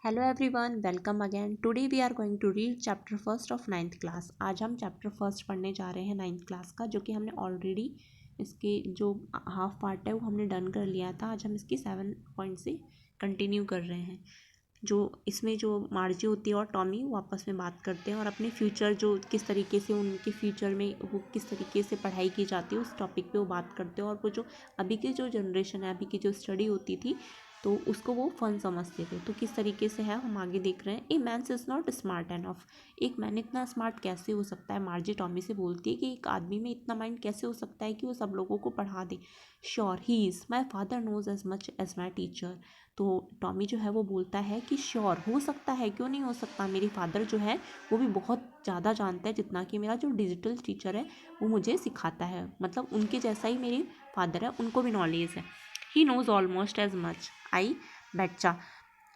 Hello everyone, welcome again. Today we are going to read chapter first of ninth class. आज हम chapter first पढ़ने जा रहे हैं नाइन्थ क्लास का, जो कि हमने ऑलरेडी इसके जो हाफ पार्ट है वो हमने डन कर लिया था। आज हम इसकी 7 पॉइंट से कंटिन्यू कर रहे हैं। जो इसमें जो मार्जी होती है और टॉमी वो आपस में बात करते हैं और अपने फ्यूचर जो किस तरीके से उनके फ्यूचर में वो किस तरीके से पढ़ाई की जाती है उस टॉपिक पे वो बात करते हैं। और वो जो अभी की जो जनरेशन है, अभी की जो स्टडी होती थी, तो उसको वो फन समझते थे। तो किस तरीके से है हम आगे देख रहे हैं। A man is not smart enough. एक मैन इतना स्मार्ट कैसे हो सकता है। मार्जी टॉमी से बोलती है कि एक आदमी में इतना माइंड कैसे हो सकता है कि वो सब लोगों को पढ़ा दे। Sure he is my father knows as much as my teacher. तो टॉमी जो है वो बोलता है कि श्योर हो सकता है, क्यों नहीं हो सकता। मेरे फादर जो है वो भी बहुत ज़्यादा जानता है जितना कि मेरा जो डिजिटल टीचर है वो मुझे सिखाता है। मतलब उनके जैसा ही मेरे फादर है, उनको भी नॉलेज है। He knows almost as much I betcha.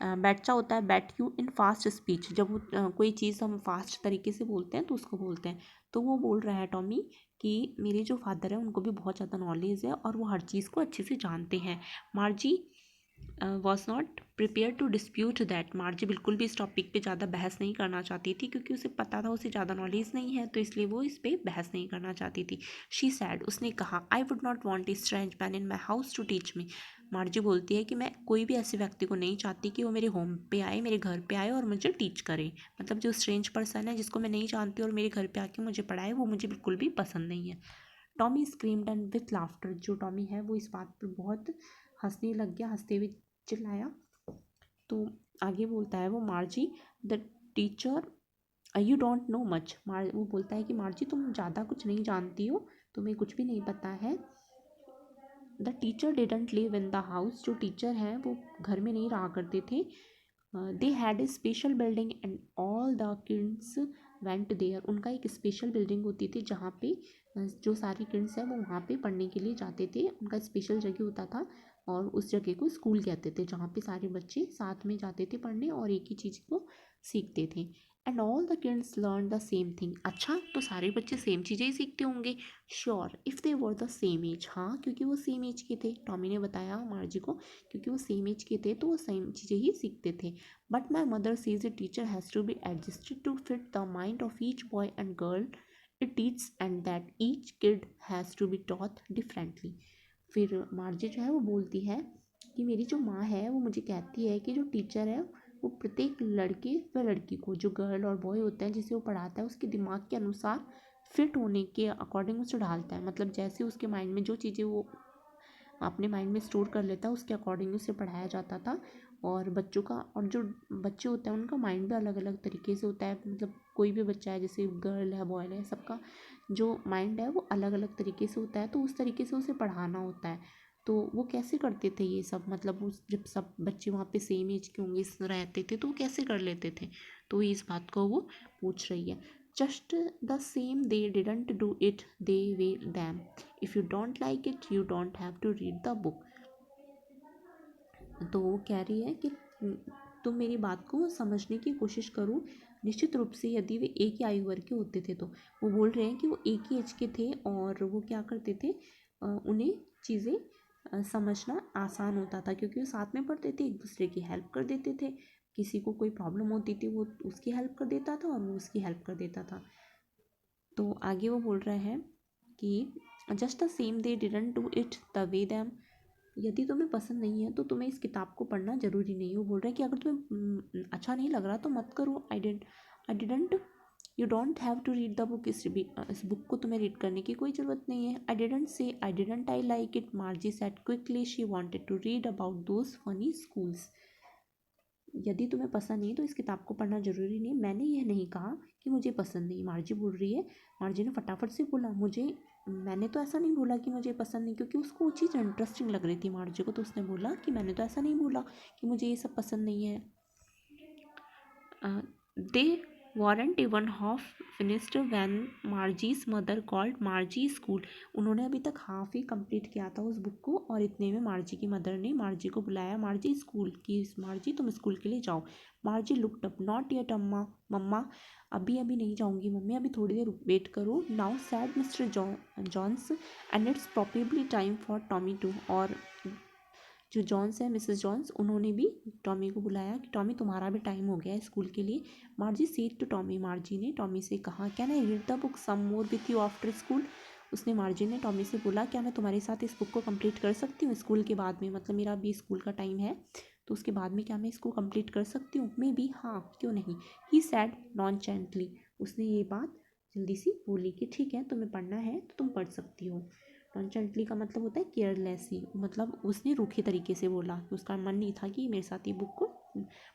Betcha होता है bet you in fast speech. जब कोई चीज़ हम फास्ट तरीके से बोलते हैं तो उसको बोलते हैं। तो वो बोल रहा है टॉमी कि मेरे जो फादर है उनको भी बहुत ज़्यादा नॉलेज है और वो हर चीज़ को अच्छे से जानते हैं। Margie was not prepare to dispute that. Margie बिल्कुल भी इस टॉपिक पे ज़्यादा बहस नहीं करना चाहती थी, क्योंकि उसे पता था उसे ज़्यादा नॉलेज नहीं है, तो इसलिए वो इस पर बहस नहीं करना चाहती थी। शी सैड, उसने कहा, I would not want a strange man in my house to teach me. Margie बोलती है कि मैं कोई भी ऐसे व्यक्ति को नहीं चाहती कि वो मेरे होम पे आए, मेरे घर पे आए और मुझे टीच करे। मतलब जो स्ट्रेंज पर्सन है जिसको मैं नहीं जानती और मेरे घर पे आके मुझे पढ़ाए, वो मुझे बिल्कुल भी पसंद नहीं है। Tommy screamed and with laughter. जो टॉमी है वो इस बात पर बहुत हंसने लग गया, हंसते हुए चिल्लाया। तो आगे बोलता है वो, मार्जी the teacher you don't know much. वो बोलता है कि मार्जी तुम ज़्यादा कुछ नहीं जानती हो, तुम्हें कुछ भी नहीं पता है। The teacher didn't live in the house. जो टीचर हैं वो घर में नहीं रहा करते थे। They had a special building and all the kids went there. उनका एक स्पेशल बिल्डिंग होती थी जहाँ पे जो सारी किड्स हैं वो वहाँ पे पढ़ने के लिए जाते थे। उनका स्पेशल जगह होता था और उस जगह को स्कूल कहते थे, जहाँ पे सारे बच्चे साथ में जाते थे पढ़ने और एक ही चीज़ को सीखते थे। And all the kids learn the same thing. अच्छा, तो सारे बच्चे सेम चीज़ें ही सीखते होंगे। Sure if they were the same age. हाँ, क्योंकि वो सेम एज के थे। टॉमी ने बताया मार्जी को, क्योंकि वो सेम एज के थे तो वो सेम चीज़ें ही सीखते थे। But my mother says a teacher has to be adjusted to fit the mind of each boy and girl it teach and that each kid has to be taught differently. फिर Margie जो है वो बोलती है कि मेरी जो माँ है वो मुझे कहती है कि जो टीचर है वो प्रत्येक लड़के व लड़की को, जो गर्ल और बॉय होते हैं जिसे वो पढ़ाता है, उसके दिमाग के अनुसार फिट होने के अकॉर्डिंग उसे ढालता है। मतलब जैसे उसके माइंड में जो चीज़ें वो अपने माइंड में स्टोर कर लेता है उसके अकॉर्डिंग उसे पढ़ाया जाता था। और बच्चों का, और जो बच्चे होते हैं उनका माइंड भी अलग अलग तरीके से होता है। मतलब कोई भी बच्चा है, जैसे गर्ल है बॉय है, सबका जो माइंड है वो अलग अलग तरीके से होता है, तो उस तरीके से उसे पढ़ाना होता है। तो वो कैसे करते थे ये सब, मतलब उस जब सब बच्चे वहाँ पे सेम एज के होंगे रहते थे तो वो कैसे कर लेते थे। तो इस बात को वो पूछ रही है। Just the same they didn't do it, they way them. If you don't like it you don't have to read the book. तो वो कह रही है कि तुम मेरी बात को समझने की कोशिश करो। निश्चित रूप से यदि वे एक ही आयु वर्ग के होते थे, तो वो बोल रहे हैं कि वो एक ही एज के थे और वो क्या करते थे, उन्हें चीज़ें समझना आसान होता था, क्योंकि वो साथ में पढ़ते थे, एक दूसरे की हेल्प कर देते थे। किसी को कोई प्रॉब्लम होती थी वो उसकी हेल्प कर देता था और वो उसकी हेल्प कर देता था। तो आगे वो बोल रहे हैं कि just the same they didn't do it the way them. यदि तुम्हें पसंद नहीं है तो तुम्हें इस किताब को पढ़ना ज़रूरी नहीं है। वो बोल रहा है कि अगर तुम्हें अच्छा नहीं लग रहा तो मत करो। I didn't you don't have to read the book. इस बुक को तुम्हें रीड करने की कोई ज़रूरत नहीं है। I didn't say I didn't I like it, Margie said quickly. She wanted to read about those funny schools. यदि तुम्हें पसंद नहीं तो इस किताब को पढ़ना ज़रूरी नहीं। मैंने यह नहीं कहा कि मुझे पसंद नहीं, मार्जी बोल रही है। मार्जी ने फटाफट से बोला, मैंने तो ऐसा नहीं बोला कि मुझे पसंद नहीं, क्योंकि उसको वो चीज़ इंटरेस्टिंग लग रही थी मार्जी को। तो उसने बोला कि मैंने तो ऐसा नहीं बोला कि मुझे ये सब पसंद नहीं है। They weren't even half finished when Margie's mother called Margie school. उन्होंने अभी तक हाफ ही कंप्लीट किया था उस बुक को, और इतने में मार्जी की मदर ने मार्जी को बुलाया, मार्जी स्कूल की, मार्जी तुम स्कूल के लिए जाओ। Margie looked up, not yet mamma. मम्मा अभी अभी नहीं जाऊंगी मम्मी, अभी थोड़ी देर वेट करो। Now said Mr Jones and it's probably time for Tommy too. और जो जॉन्स है, मिसेस जॉन्स, उन्होंने भी टॉमी को बुलाया कि टॉमी तुम्हारा भी टाइम हो गया है स्कूल के लिए। Margie said to Tommy, Margie ने टॉमी से कहा, can I read the book some more with you after school. उसने मार्जी ने टॉमी से बोला, क्या मैं तुम्हारे साथ इस बुक को कंप्लीट कर सकती हूँ स्कूल के बाद में, मतलब मेरा अभी स्कूल का टाइम है तो उसके बाद में क्या मैं इसको कंप्लीट कर सकती हूँ। मे बी, हाँ क्यों नहीं। ही सैड नॉनचेंटली, उसने ये बात जल्दी सी बोली कि ठीक है तुम्हें पढ़ना है तो तुम पढ़ सकती हो। नॉनचेंटली का मतलब होता है केयरलेसली, मतलब उसने रूखे तरीके से बोला, उसका मन नहीं था कि मेरे साथ ये बुक को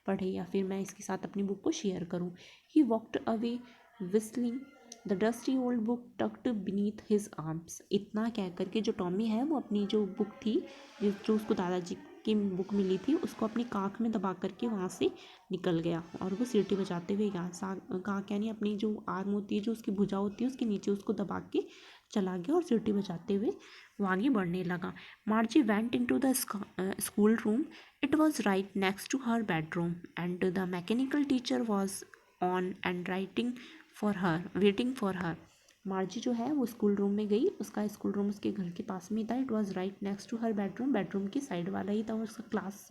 पढ़े या फिर मैं इसके साथ अपनी बुक को शेयर करूँ। He walked away whistling the dusty old book tucked beneath his arms. इतना कह करके जो टॉमी है वो अपनी जो बुक थी, जो उसको दादाजी की बुक मिली थी, उसको अपनी काख में दबा करके वहाँ से निकल गया और वो सीटी बजाते हुए काख यानी अपनी जो आर्म होती है, जो उसकी भुजा होती है, उसके नीचे उसको दबा के चला गया और सीटी बजाते हुए वो आगे बढ़ने लगा। Margie went into the school room. It was right next to her bedroom and the mechanical teacher was on and waiting for her. Margie जो है वो स्कूल रूम में गई, उसका स्कूल रूम उसके घर के पास में ही था। It was right next to her bedroom, bedroom की साइड वाला ही था। उसका क्लास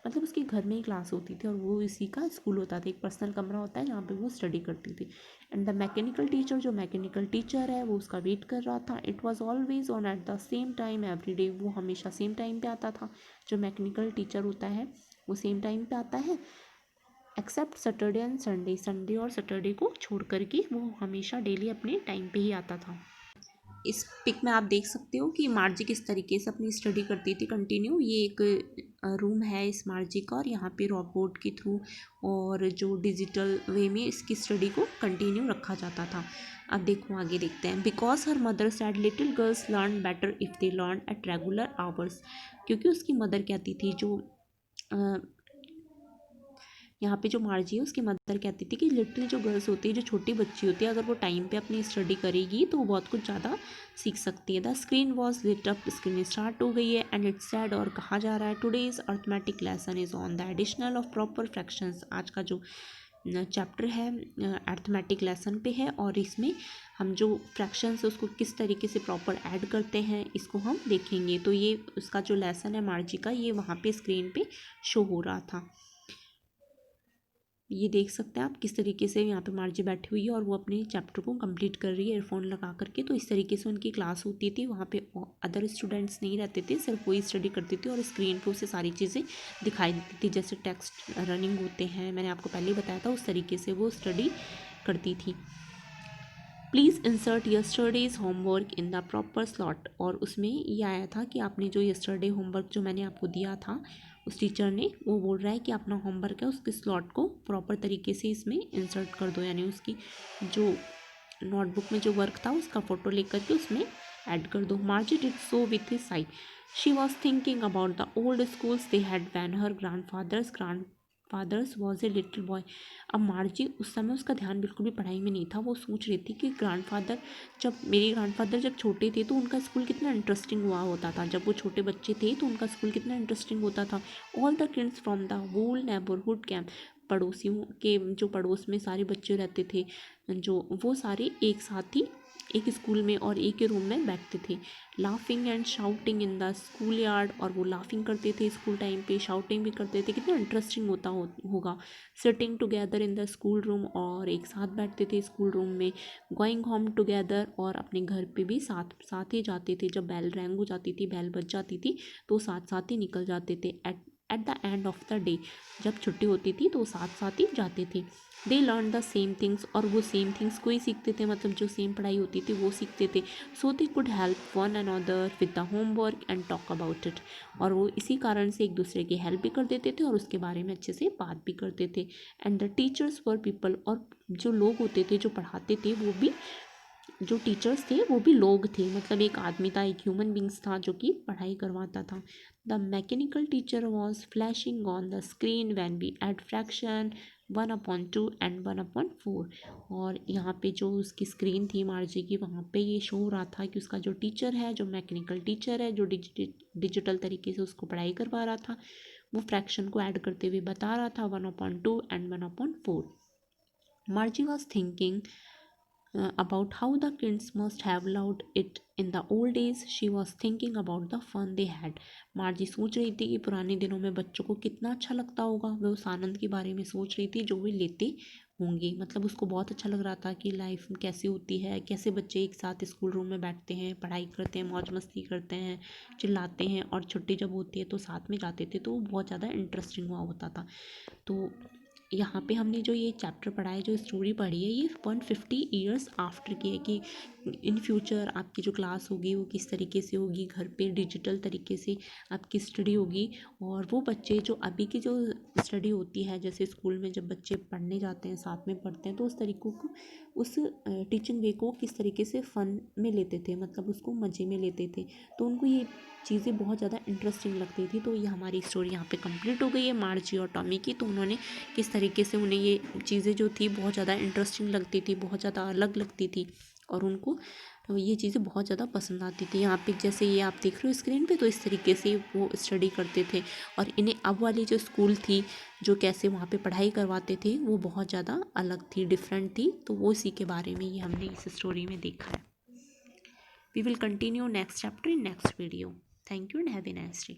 मतलब उसके घर में ही क्लास होती थी और वो इसी का स्कूल होता था, एक पर्सनल कमरा होता है जहाँ पे वो स्टडी करती थी। एंड द मैकेनिकल टीचर, जो मैकेनिकल टीचर है वो उसका वेट कर रहा था। It was always on at the same time every day, वो हमेशा सेम टाइम पे आता था। जो मैकेनिकल टीचर होता है वो सेम टाइम पे आता है except Saturday and Sunday, Sunday और सैटरडे को छोड़ करके वो हमेशा डेली अपने टाइम पे ही आता था। इस पिक में आप देख सकते हो कि मार्जी किस तरीके से अपनी स्टडी करती थी कंटिन्यू। ये एक रूम है इस मार्जी का और यहाँ पे रोबोट के थ्रू और जो डिजिटल वे में इसकी स्टडी को कंटिन्यू रखा जाता था। अब देखो आगे देखते हैं। Because her mother sad little girls learn better if they learn at regular hours, क्योंकि उसकी मदर कहती थी, जो यहाँ पे जो मार्जी है उसकी मदर कहती थी कि लिटिल जो गर्ल्स होती है, जो छोटी बच्ची होती है, अगर वो टाइम पे अपनी स्टडी करेगी तो वो बहुत कुछ ज़्यादा सीख सकती है। The screen was lit up, screen start हो गई है एंड इट्स सैड, और कहा जा रहा है today's arithmetic lesson is on the additional of proper fractions. आज का जो चैप्टर है अर्थमेटिक लेसन पे है और इसमें हम जो फ्रैक्शंस है उसको किस तरीके से प्रॉपर ऐड करते हैं इसको हम देखेंगे। तो ये उसका जो लेसन है मार्जी का, ये वहाँ पे स्क्रीन पे शो हो रहा था। ये देख सकते हैं आप किस तरीके से यहाँ पे मार्जी बैठी हुई है और वो अपने चैप्टर को कंप्लीट कर रही है ईयरफोन लगा करके। तो इस तरीके से उनकी क्लास होती थी, वहाँ पे अदर स्टूडेंट्स नहीं रहते थे, सिर्फ वही स्टडी करती थी और स्क्रीन पे उसे सारी चीज़ें दिखाई देती थी, जैसे टेक्स्ट रनिंग होते हैं, मैंने आपको पहले ही बताया था, उस तरीके से वो स्टडी करती थी। Please insert yesterday's homework in the proper slot, और उसमें ये आया था कि आपने जो यस्टरडे होमवर्क जो मैंने आपको दिया था, उस टीचर ने वो बोल रहा है कि अपना होमवर्क है उसके स्लॉट को प्रॉपर तरीके से इसमें इंसर्ट कर दो, यानी उसकी जो नोटबुक में जो वर्क था उसका फ़ोटो लेकर के उसमें ऐड कर दो। मार्जी did so with his Sai, she was thinking about the old schools they had van her grandfathers was a little boy. अब मार्जी उस समय उसका ध्यान बिल्कुल भी पढ़ाई में नहीं था, वो सोच रही थी कि मेरे ग्रैंडफादर जब छोटे थे तो उनका स्कूल कितना इंटरेस्टिंग हुआ होता था, जब वो छोटे बच्चे थे तो उनका स्कूल कितना इंटरेस्टिंग होता था। All the kids from the whole neighbourhood came, पड़ोसियों के जो पड़ोस में सारे बच्चे रहते थे, जो वो सारे एक साथ ही एक स्कूल में और एक ही रूम में बैठते थे। Laughing and shouting in the school yard, और वो लाफिंग करते थे स्कूल टाइम पे, शाउटिंग भी करते थे, कितना इंटरेस्टिंग होगा। Sitting together in the school room, और एक साथ बैठते थे स्कूल रूम में। गोइंग होम टुगेदर, और अपने घर पे भी साथ साथ ही जाते थे, जब बेल रैंग हो जाती थी, बेल बज जाती थी तो साथ साथ ही निकल जाते थे। At the end of the day, जब छुट्टी होती थी तो साथ साथ ही जाते थे। They learn the same things, और वो सेम थिंग्स को ही सीखते थे, मतलब जो सेम पढ़ाई होती थी वो सीखते थे। So they could help one another with the homework and talk about it, और वो इसी कारण से एक दूसरे की हेल्प भी कर देते थे और उसके बारे में अच्छे से बात भी करते थे। And the teachers were people, और जो लोग होते थे जो पढ़ाते थे वो भी, जो टीचर्स थे वो भी लोग थे, मतलब एक आदमी था, एक ह्यूमन बींग्स था जो कि पढ़ाई करवाता था। The mechanical teacher was flashing on the screen when we add fraction 1/2 and 1/4, और यहाँ पे जो उसकी स्क्रीन थी मार्जी की, वहाँ पे ये शो हो रहा था कि उसका जो टीचर है, जो मैकेनिकल टीचर है, जो डिजिटल तरीके से उसको पढ़ाई करवा रहा था, वो फ्रैक्शन को ऐड करते हुए बता रहा था 1/2 and 1/4। मार्जी was thinking about how the kids must have loved it in the old days. She was thinking about the fun they had. मार्जी सोच रही थी कि पुराने दिनों में बच्चों को कितना अच्छा लगता होगा। वह उस आनंद के बारे में सोच रही थी जो वे लेते होंगे। मतलब उसको बहुत अच्छा लग रहा था कि लाइफ कैसी होती है, कैसे बच्चे एक साथ स्कूल रूम में बैठते हैं, पढ़ाई करते हैं, मौज मस्ती करते हैं, चिल्लाते हैं, और छुट्टी जब होती है तो साथ में जाते थे, तो वो बहुत ज़्यादा इंटरेस्टिंग हुआ होता था। तो यहाँ पे हमने जो ये चैप्टर पढ़ा है, जो स्टोरी पढ़ी है, ये 150 ईयर्स आफ्टर की है कि इन फ्यूचर आपकी जो क्लास होगी वो किस तरीके से होगी, घर पे डिजिटल तरीके से आपकी स्टडी होगी। और वो बच्चे जो अभी की जो स्टडी होती है, जैसे स्कूल में जब बच्चे पढ़ने जाते हैं, साथ में पढ़ते हैं, तो उस तरीक़ों को, उस टीचिंग वे को किस तरीके से फ़न में लेते थे, मतलब उसको मज़े में लेते थे, तो उनको ये चीज़ें बहुत ज़्यादा इंटरेस्टिंग लगती थी। तो ये हमारी स्टोरी यहाँ पे कंप्लीट हो गई है मार्जी और टॉमी की। तो उन्होंने किस तरीके से, उन्हें ये चीज़ें जो थी बहुत ज़्यादा इंटरेस्टिंग लगती थी, बहुत ज़्यादा अलग लगती थी, और उनको ये चीज़ें बहुत ज़्यादा पसंद आती थी। यहाँ पे जैसे ये आप देख रहे हो स्क्रीन पे, तो इस तरीके से वो स्टडी करते थे। और इन्हें अब वाली जो स्कूल थी, जो कैसे वहाँ पे पढ़ाई करवाते थे, वो बहुत ज़्यादा अलग थी, डिफरेंट थी। तो वो इसी के बारे में ये हमने इस स्टोरी में देखा है। We will continue next chapter in next video. Thank you and have a nice day.